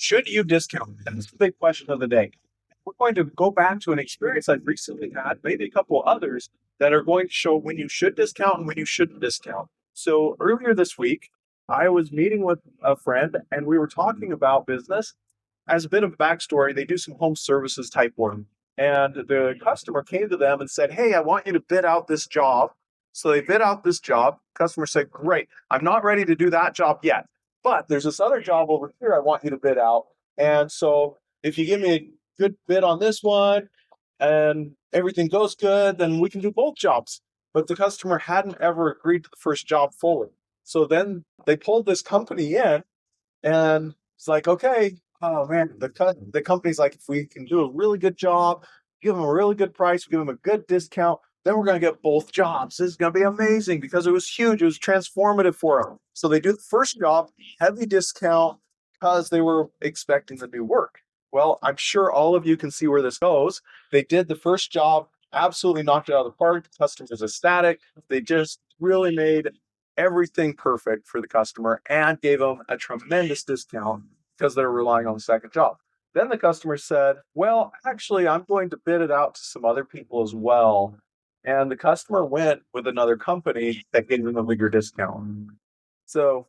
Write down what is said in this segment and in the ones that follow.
Should you discount? That's the big question of the day. We're going to go back to an experience I've recently had, maybe a couple others that are going to show when you should discount and when you shouldn't discount. So earlier this week, I was meeting with a friend and we were talking about business. As a bit of backstory, they do some home services type work. And the customer came to them and said, "Hey, I want you to bid out this job." So they bid out this job. Customer said, "Great. I'm not ready to do that job yet, but there's this other job over here I want you to bid out. And so if you give me a good bid on this one and everything goes good, then we can do both jobs." But the customer hadn't ever agreed to the first job fully. So then they pulled this company in and it's like, okay, oh man, the company's like, if we can do a really good job, give them a really good price, give them a good discount, then we're going to get both jobs. This is going to be amazing because it was huge. It was transformative for them. So they do the first job, heavy discount because they were expecting the new work. Well, I'm sure all of you can see where this goes. They did the first job, absolutely knocked it out of the park. The customer's ecstatic. They just really made everything perfect for the customer and gave them a tremendous discount because they're relying on the second job. Then the customer said, "Well, actually, I'm going to bid it out to some other people as well." And the customer went with another company that gave them a bigger discount. So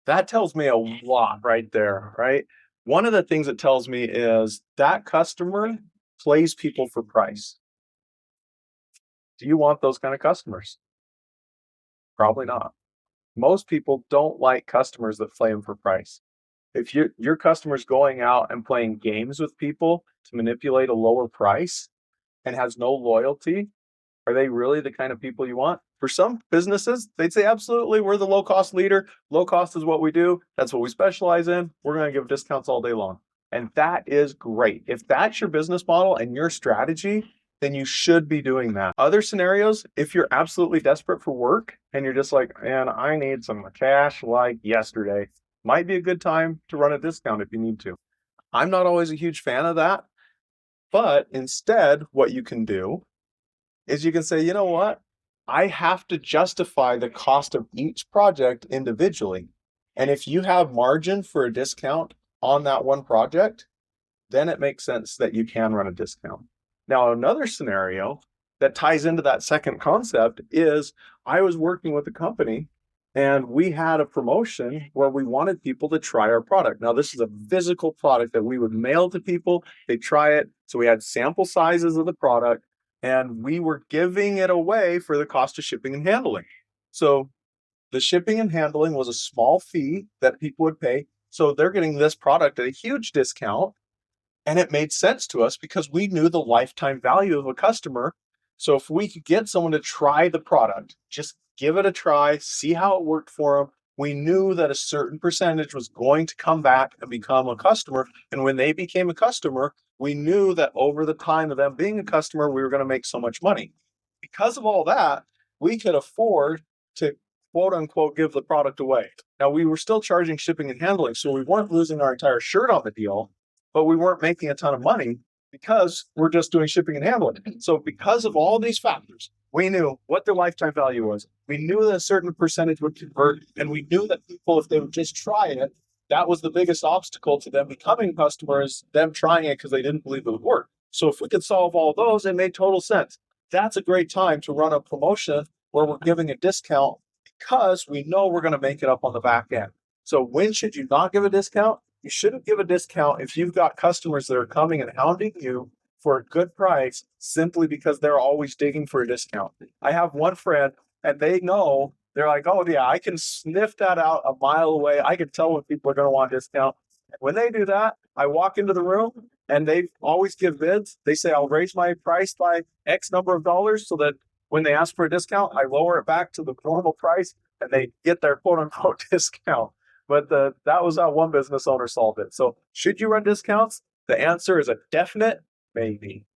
that tells me a lot right there, right? One of the things it tells me is that customer plays people for price. Do you want those kind of customers? Probably not. Most people don't like customers that play them for price. If your customer's going out and playing games with people to manipulate a lower price and has no loyalty, are they really the kind of people you want? For some businesses, they'd say, absolutely, we're the low cost leader. Low cost is what we do. That's what we specialize in. We're going to give discounts all day long. And that is great. If that's your business model and your strategy, then you should be doing that. Other scenarios, if you're absolutely desperate for work and you're just like, man, I need some cash like yesterday, might be a good time to run a discount if you need to. I'm not always a huge fan of that. But instead, what you can do is you can say, you know what? I have to justify the cost of each project individually. And if you have margin for a discount on that one project, then it makes sense that you can run a discount. Now, another scenario that ties into that second concept is I was working with a company and we had a promotion where we wanted people to try our product. Now, this is a physical product that we would mail to people. They try it. So we had sample sizes of the product and we were giving it away for the cost of shipping and handling. So the shipping and handling was a small fee that people would pay. So they're getting this product at a huge discount. And it made sense to us because we knew the lifetime value of a customer. So if we could get someone to try the product, just give it a try, see how it worked for them, we knew that a certain percentage was going to come back and become a customer. And when they became a customer, we knew that over the time of them being a customer, we were going to make so much money. Because of all that, we could afford to quote unquote give the product away. Now, we were still charging shipping and handling, so we weren't losing our entire shirt on the deal, but we weren't making a ton of money because we're just doing shipping and handling. So because of all these factors, we knew what their lifetime value was. We knew that a certain percentage would convert, and we knew that people, if they would just try it, that was the biggest obstacle to them becoming customers, them trying it because they didn't believe it would work. So if we could solve all those, it made total sense. That's a great time to run a promotion where we're giving a discount because we know we're going to make it up on the back end. So when should you not give a discount? You shouldn't give a discount if you've got customers that are coming and hounding you for a good price simply because they're always digging for a discount. I have one friend and they know, they're like, oh yeah, I can sniff that out a mile away. I can tell when people are going to want a discount. When they do that, I walk into the room and they always give bids. They say, I'll raise my price by X number of dollars so that when they ask for a discount, I lower it back to the normal price and they get their quote unquote discount. But that was how one business owner solved it. So should you run discounts? The answer is a definite maybe.